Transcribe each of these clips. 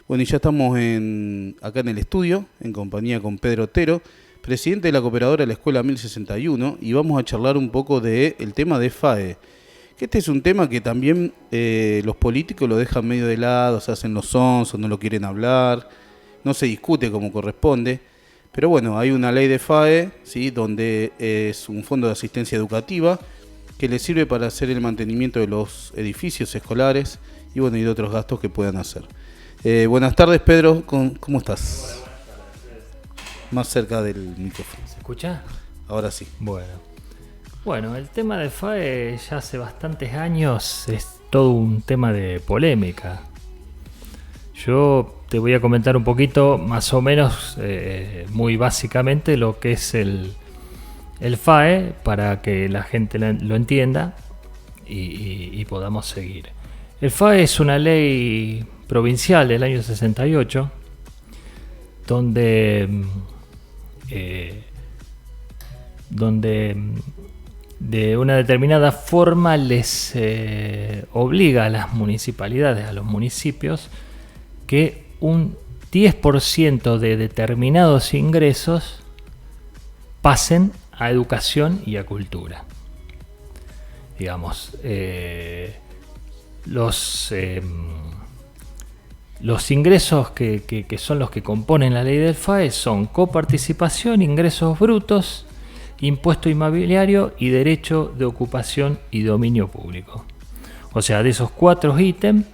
Bueno, y ya estamos acá en el estudio, en compañía con Pedro Otero, presidente de la cooperadora de la Escuela 1061, y vamos a charlar un poco del tema de FAE. Que este es un tema que también los políticos lo dejan medio de lado, se hacen los sonsos, no lo quieren hablar, no se discute como corresponde. Pero bueno, hay una ley de FAE, ¿sí?, donde es un fondo de asistencia educativa que le sirve para hacer el mantenimiento de los edificios escolares y bueno, y de otros gastos que puedan hacer. Buenas tardes, Pedro, ¿cómo estás? Más cerca del micrófono. ¿Se escucha? Ahora sí. Bueno, el tema de FAE ya hace bastantes años es todo un tema de polémica. Yo te voy a comentar un poquito, más o menos, muy básicamente, lo que es el FAE para que la gente lo entienda y podamos seguir. El FAE es una ley provincial del año 68 donde de una determinada forma les obliga a las municipalidades, a los municipios, que un 10% de determinados ingresos pasen a educación y a cultura. Digamos, los ingresos que son los que componen la ley del FAE son coparticipación, ingresos brutos, impuesto inmobiliario y derecho de ocupación y dominio público. O sea, de esos 4 ítems,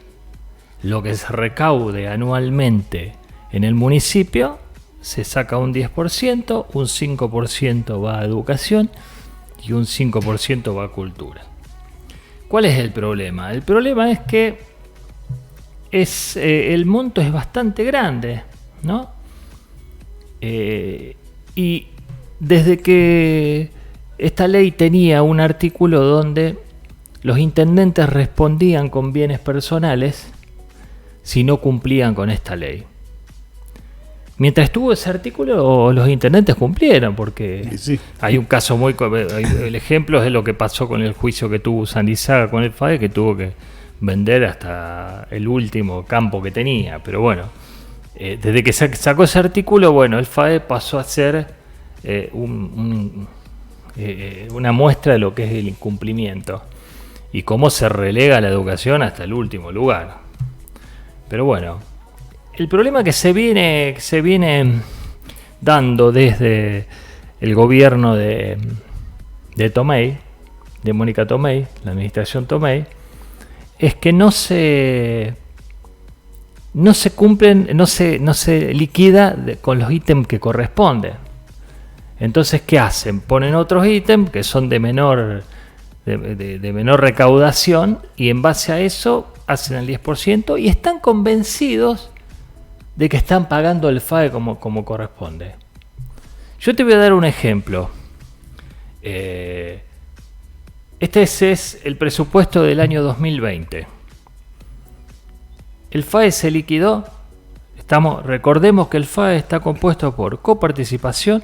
lo que se recaude anualmente en el municipio se saca un 10%, un 5% va a educación y un 5% va a cultura. ¿Cuál es el problema? El problema es que el monto es bastante grande, ¿no? Y desde que esta ley tenía un artículo donde los intendentes respondían con bienes personales si no cumplían con esta ley. Mientras estuvo ese artículo, los intendentes cumplieron, porque sí. Hay un caso el ejemplo es lo que pasó con el juicio que tuvo Sandizaga con el FAE, que tuvo que vender hasta el último campo que tenía. Pero bueno, desde que sacó ese artículo, bueno, el FAE pasó a ser una muestra de lo que es el incumplimiento y cómo se relega la educación hasta el último lugar. Pero bueno, el problema que se viene dando desde el gobierno de Tomei, de Mónica Tomei, la administración Tomei, es que no se cumplen, no se liquida con los ítems que corresponden. Entonces, ¿qué hacen? Ponen otros ítems que son de menor recaudación y en base a eso hacen el 10% y están convencidos de que están pagando el FAE como corresponde. Yo te voy a dar un ejemplo. Este es el presupuesto del año 2020. El FAE se liquidó. Recordemos que el FAE está compuesto por coparticipación,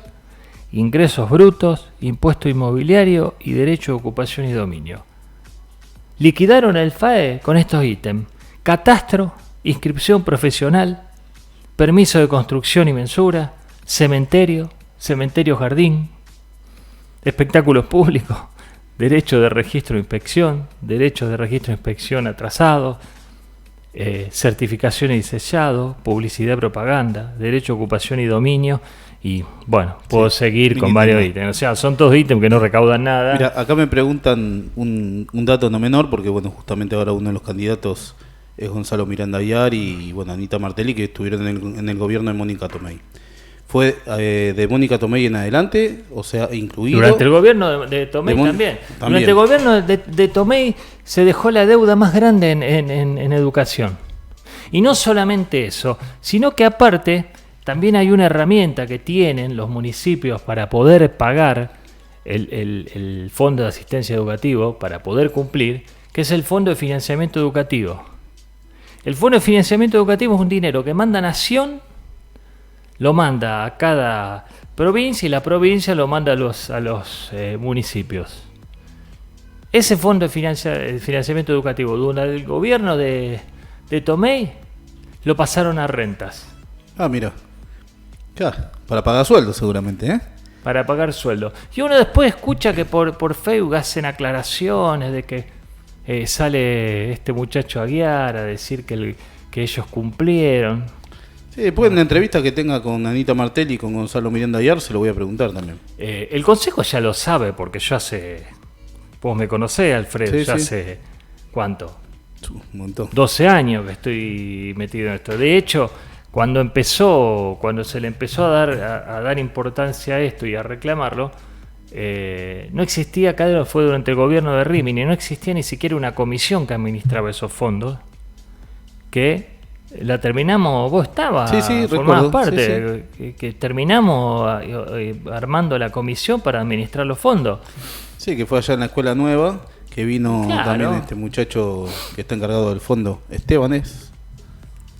ingresos brutos, impuesto inmobiliario y derecho de ocupación y dominio. Liquidaron el FAE con estos ítems: catastro, inscripción profesional, permiso de construcción y mensura, cementerio jardín, espectáculos públicos, derecho de registro e inspección, derechos de registro e inspección atrasados, certificación y sellado, publicidad y propaganda, derecho de ocupación y dominio. Y bueno, puedo seguir con varios ítems. O sea, son todos ítems que no recaudan nada. Mira, acá me preguntan un dato no menor, porque bueno, justamente ahora uno de los candidatos es Gonzalo Miranda Villar y bueno, Anita Martelli, que estuvieron en el gobierno de Mónica Tomei. ¿Fue de Mónica Tomei en adelante? O sea, incluido... Durante el gobierno de Tomei también. Durante el gobierno de Tomei se dejó la deuda más grande en educación. Y no solamente eso, sino que aparte también hay una herramienta que tienen los municipios para poder pagar el Fondo de Asistencia Educativo, para poder cumplir, que es el Fondo de Financiamiento Educativo. El Fondo de Financiamiento Educativo es un dinero que manda Nación, lo manda a cada provincia y la provincia lo manda a los municipios. Ese Fondo de Financiamiento Educativo del gobierno de Tomei lo pasaron a rentas. Ah, mira. Claro, para pagar sueldo seguramente, ¿eh? Para pagar sueldo. Y uno después escucha que por Facebook hacen aclaraciones de que sale este muchacho Aguiar a decir que ellos cumplieron. Sí, después en la entrevista que tenga con Anita Martelli y con Gonzalo Miranda Aguiar se lo voy a preguntar también. El Consejo ya lo sabe, porque yo vos me conocés, Alfredo, sí, ya sí. hace, ¿cuánto? Un montón. 12 años que estoy metido en esto. De hecho, cuando se le empezó a dar importancia a esto y a reclamarlo, no existía, acá fue durante el gobierno de Rimini, no existía ni siquiera una comisión que administraba esos fondos, que la terminamos, vos estabas, sí, formabas recuerdo, parte, sí. que terminamos armando la comisión para administrar los fondos. Sí, que fue allá en la Escuela Nueva, que vino Claro. también este muchacho que está encargado del fondo, Esteban es.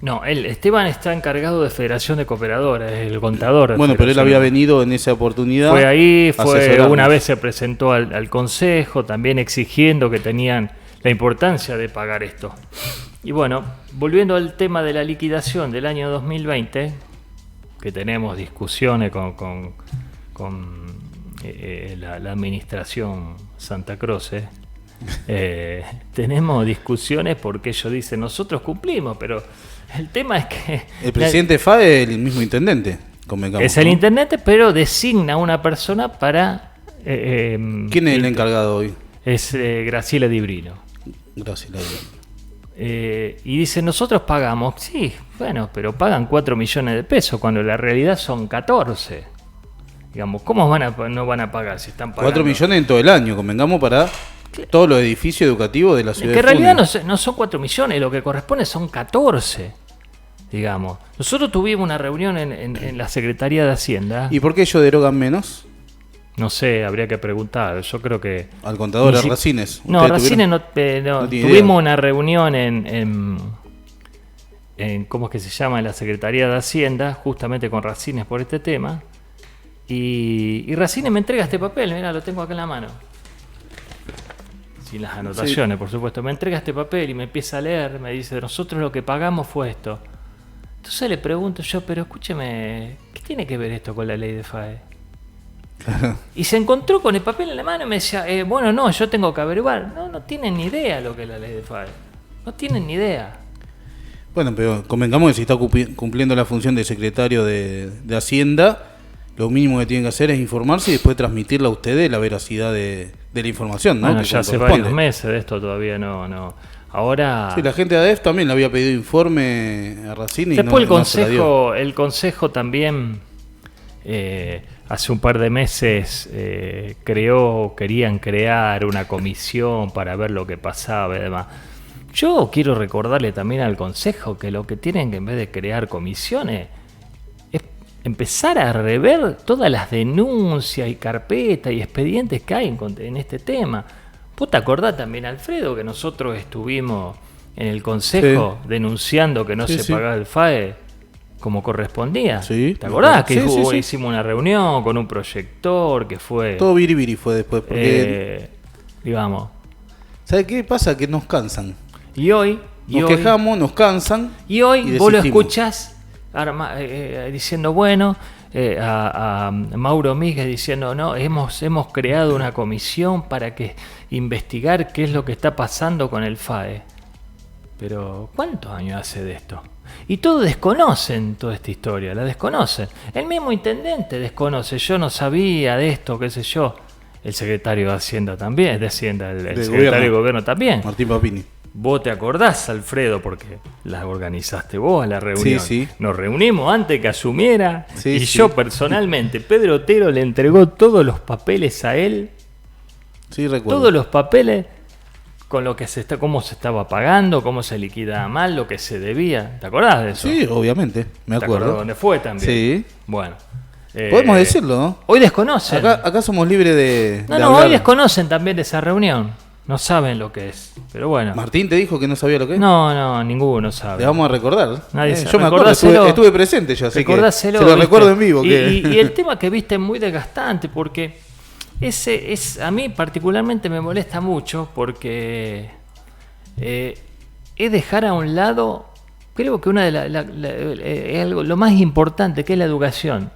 No, Esteban está encargado de Federación de Cooperadoras, es el contador. Bueno, pero él había venido en esa oportunidad. Fue ahí, asesorarnos. una vez se presentó al Consejo, también exigiendo que tenían la importancia de pagar esto. Y bueno, volviendo al tema de la liquidación del año 2020, que tenemos discusiones con la administración Santa Cruz, tenemos discusiones porque ellos dicen, nosotros cumplimos, pero el tema es que... El presidente FAE es el mismo intendente. Convengamos, es el ¿no? intendente, pero designa a una persona para... ¿Quién es el encargado hoy? Es Graciela Di Brino. Gracias. Y dice, nosotros pagamos. Sí, bueno, pero pagan 4 millones de pesos cuando la realidad son 14. Digamos, ¿cómo no van a pagar si están pagando? 4 millones en todo el año, convengamos, para todos los edificios educativos de la ciudad. Que en realidad no son 4 millones, lo que corresponde son 14. Digamos, nosotros tuvimos una reunión en la Secretaría de Hacienda. ¿Y por qué ellos derogan menos? No sé, habría que preguntar. Yo creo que... Al contador a Racines. No, Racines no tiene tuvimos idea. una reunión en ¿cómo es que se llama? En la Secretaría de Hacienda, justamente con Racines por este tema. Y Racines me entrega este papel, mira, lo tengo acá en la mano. Sin las anotaciones, por supuesto. Me entrega este papel y me empieza a leer, me dice, nosotros lo que pagamos fue esto. Entonces le pregunto yo, pero escúcheme, ¿qué tiene que ver esto con la ley de FAE? Y se encontró con el papel en la mano y me decía, bueno, no, yo tengo que averiguar. No tienen ni idea lo que es la ley de FAE. No tienen ni idea. Bueno, pero convengamos que si está cumpliendo la función de secretario de Hacienda, lo mínimo que tienen que hacer es informarse y después transmitirla a ustedes la veracidad de la información, ¿no? Bueno, que ya hace varios meses de esto todavía no. Ahora... Sí, la gente de ADEF también le había pedido informe a Racine. Después y no se la dio. el consejo también hace un par de meses querían crear una comisión para ver lo que pasaba y demás. Yo quiero recordarle también al consejo que lo que tienen que, en vez de crear comisiones, es empezar a rever todas las denuncias y carpetas y expedientes que hay en este tema. ¿Vos te acordás también, Alfredo, que nosotros estuvimos en el consejo denunciando que no se pagaba el FAE como correspondía? Sí, ¿Te acordás que sí. hicimos una reunión con un proyector que fue... Todo biribiri fue después, porque... digamos... ¿Sabes qué pasa? Que nos cansan. Y hoy... Nos quejamos, nos cansan. Y hoy y vos lo desistimos. escuchás diciendo, bueno... a Mauro Míguez diciendo, no, hemos creado una comisión para que investigar qué es lo que está pasando con el FAE. Pero ¿cuántos años hace de esto? Y todos desconocen toda esta historia, la desconocen. El mismo intendente desconoce, yo no sabía de esto, qué sé yo. El secretario de Hacienda también, el secretario de Gobierno también. Martín Papini. Vos te acordás, Alfredo, porque la organizaste vos a la reunión. Sí. Nos reunimos antes que asumiera Sí, y sí. yo personalmente, Pedro Otero le entregó todos los papeles a él, Sí, recuerdo. todos los papeles con lo que cómo se estaba pagando, cómo se liquidaba mal, lo que se debía. ¿Te acordás de eso? Sí, obviamente, me ¿Te acordás acuerdo. dónde fue también? Sí. Bueno. Podemos decirlo, ¿no? Hoy desconocen. Acá somos libres de no, hablar. hoy desconocen también de esa reunión. No saben lo que es. Pero bueno. ¿Martín te dijo que no sabía lo que es? No, ninguno sabe. Le vamos a recordar. Nadie sabe. Yo me acuerdo, estuve presente yo, así que se lo ¿viste? recuerdo en vivo. Y el tema que viste es muy desgastante porque a mí particularmente me molesta mucho porque es dejar a un lado, creo que una de lo más importante que es la educación.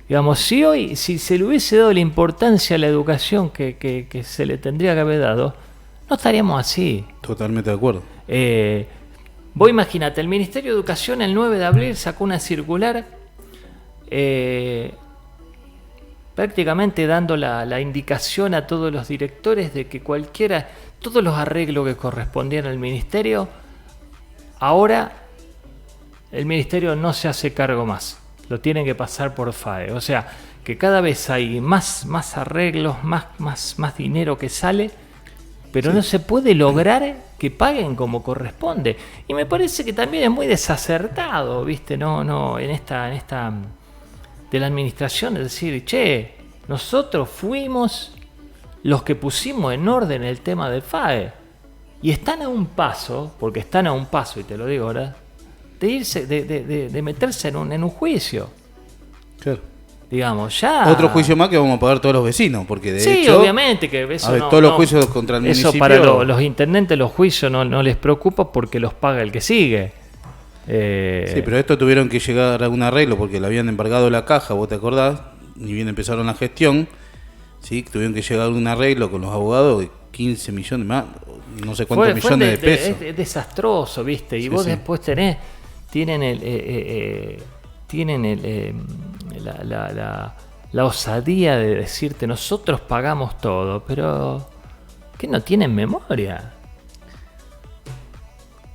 Digamos, si se le hubiese dado la importancia a la educación que se le tendría que haber dado, no estaríamos así. Totalmente de acuerdo. Vos imagínate, el Ministerio de Educación el 9 de abril sacó una circular prácticamente dando la indicación a todos los directores de que todos los arreglos que correspondían al Ministerio, ahora el Ministerio no se hace cargo más. Lo tienen que pasar por FAE. O sea, que cada vez hay más arreglos, más dinero que sale, pero sí, no se puede lograr que paguen como corresponde. Y me parece que también es muy desacertado, ¿viste? No, en esta de la administración, es decir, che, nosotros fuimos los que pusimos en orden el tema del FAE. Y están a un paso, y te lo digo ahora, de irse, de meterse en un juicio. Claro. Digamos, ya. Otro juicio más que vamos a pagar todos los vecinos, porque de sí, hecho. Obviamente que eso todos los juicios contra el municipio. Eso para los intendentes, los juicios no les preocupa porque los paga el que sigue. Sí, pero esto tuvieron que llegar a un arreglo porque le habían embargado la caja, vos te acordás, ni bien empezaron la gestión, ¿sí? Tuvieron que llegar a un arreglo con los abogados de 15 millones más, no sé cuántos millones de pesos. Es desastroso, ¿viste? Y vos después tienen la osadía de decirte nosotros pagamos todo, pero que no tienen memoria.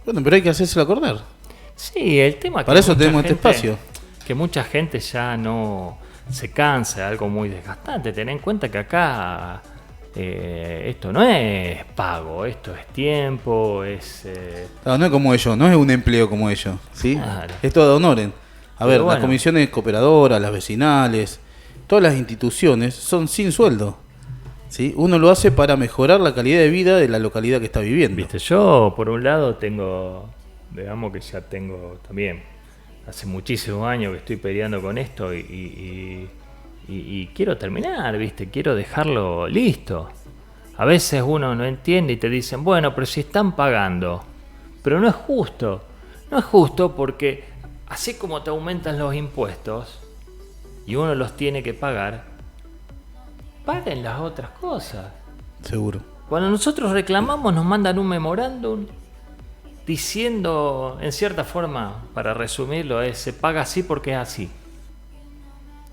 Bueno, pero hay que hacérselo acordar. Sí, el tema para eso tenemos este espacio. Que mucha gente ya no se cansa de algo muy desgastante. Ten en cuenta que acá esto no es pago, esto es tiempo, No es como ellos, no es un empleo como ellos, ¿sí? Claro. Es todo de honoren. A ver, las comisiones cooperadoras, las vecinales, todas las instituciones son sin sueldo, ¿sí? Uno lo hace para mejorar la calidad de vida de la localidad que está viviendo. Viste, yo por un lado digamos que ya tengo también, hace muchísimos años que estoy peleando con esto y quiero terminar, ¿viste? Quiero dejarlo listo. A veces uno no entiende y te dicen, bueno, pero si están pagando. Pero no es justo. No es justo porque así como te aumentan los impuestos y uno los tiene que pagar, paguen las otras cosas. Seguro. Cuando nosotros reclamamos nos mandan un memorándum diciendo, en cierta forma, para resumirlo, se paga así porque es así.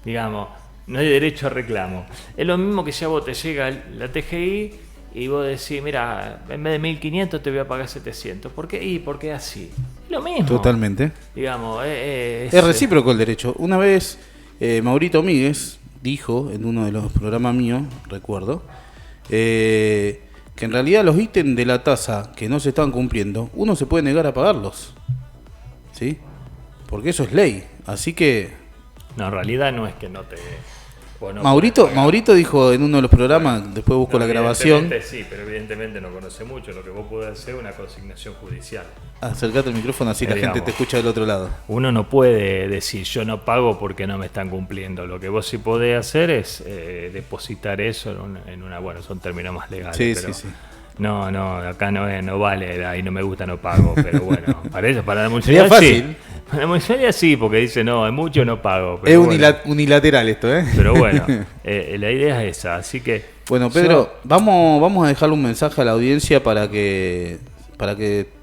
Digamos, no hay derecho a reclamo. Es lo mismo que si a vos te llega la TGI y vos decís, mira, en vez de 1.500 te voy a pagar 700. ¿Por qué? Porque es así. Es lo mismo. Totalmente. Digamos, es recíproco el derecho. Una vez Maurito Míguez dijo en uno de los programas míos, recuerdo, que en realidad los ítems de la tasa que no se están cumpliendo, uno se puede negar a pagarlos, ¿sí? Porque eso es ley. Así que... No, en realidad no es que no te... Maurito dijo en uno de los programas, después busco la grabación. Sí, pero evidentemente no conoce mucho. Lo que vos podés hacer es una consignación judicial. Acércate al micrófono así la gente te escucha del otro lado. Uno no puede decir yo no pago porque no me están cumpliendo. Lo que vos sí podés hacer es depositar eso en una... Bueno, son términos más legales. Sí, pero sí. No, acá no vale, ahí no me gusta, no pago. Pero bueno, para la municipalidad fácil. Sí. Para la municipalidad sí, porque dice no, es mucho, no pago. Pero es unilateral esto, ¿eh? Pero bueno, la idea es esa, así que... Bueno, Pedro, vamos a dejarle un mensaje a la audiencia para que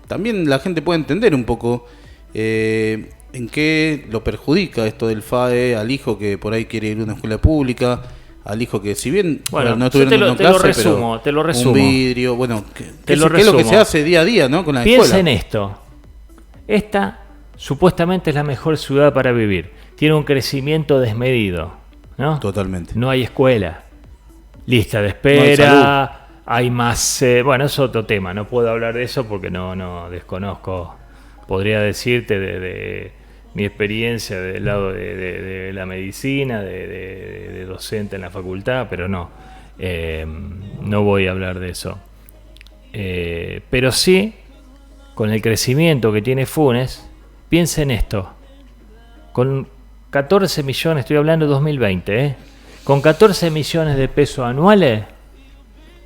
también la gente pueda entender un poco en qué lo perjudica esto del FAE al hijo que por ahí quiere ir a una escuela pública, al hijo que si bien no estuvieron en clase, te lo resumo. Un vidrio, bueno, ¿qué es lo que se hace día a día, ¿no? Con la escuela. Piensa en esto. Esta supuestamente es la mejor ciudad para vivir. Tiene un crecimiento desmedido, ¿no? Totalmente. No hay escuela. Lista de espera. No hay más... bueno, es otro tema. No puedo hablar de eso porque no desconozco. Podría decirte de mi experiencia del lado de la medicina, de docente en la facultad, pero no voy a hablar de eso. Pero sí, con el crecimiento que tiene Funes, piensa en esto. Con 14 millones, estoy hablando de 2020, con 14 millones de pesos anuales,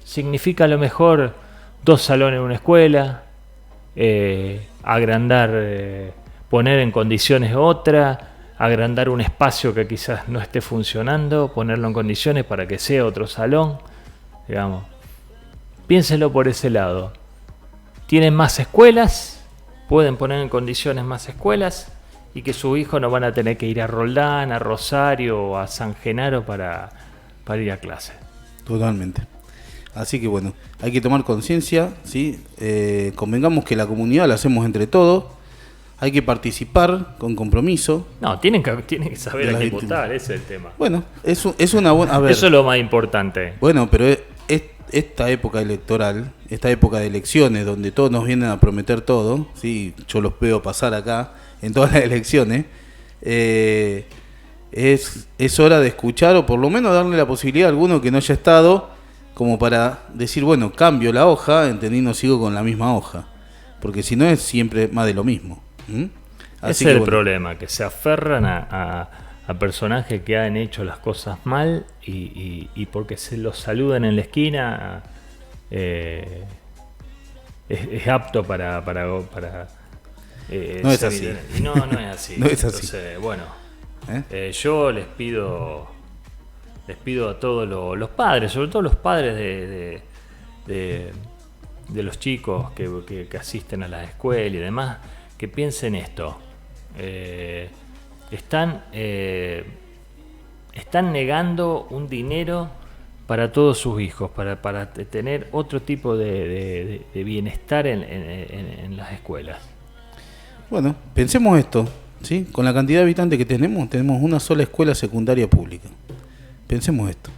significa a lo mejor 2 salones en una escuela, agrandar, poner en condiciones otra, agrandar un espacio que quizás no esté funcionando, ponerlo en condiciones para que sea otro salón, digamos. Piénsenlo por ese lado. Tienen más escuelas, pueden poner en condiciones más escuelas, y que sus hijos no van a tener que ir a Roldán, a Rosario o a San Genaro para ir a clase. Totalmente. Así que bueno, hay que tomar conciencia, ¿sí? Convengamos que la comunidad la hacemos entre todos. Hay que participar con compromiso. No, tienen que saber a qué votar, ese es el tema. Bueno, es una buena... A ver, eso es lo más importante. Bueno, pero esta época electoral, esta época de elecciones, donde todos nos vienen a prometer todo, ¿sí? Yo los veo pasar acá en todas las elecciones, es hora de escuchar, o por lo menos darle la posibilidad a alguno que no haya estado, como para decir, bueno, cambio la hoja, entendiendo, sigo con la misma hoja. Porque si no es siempre más de lo mismo. Ese es el problema, que se aferran a personajes que han hecho las cosas mal y porque se los saludan en la esquina es apto para no es así. No es así. No es así. Entonces, bueno, yo les pido a todos los padres, sobre todo los padres de los chicos que asisten a la escuela y demás, que piensen esto. Están negando un dinero para todos sus hijos, para tener otro tipo de bienestar en las escuelas. Bueno, pensemos esto, ¿sí? Con la cantidad de habitantes que tenemos una sola escuela secundaria pública. Pensemos esto.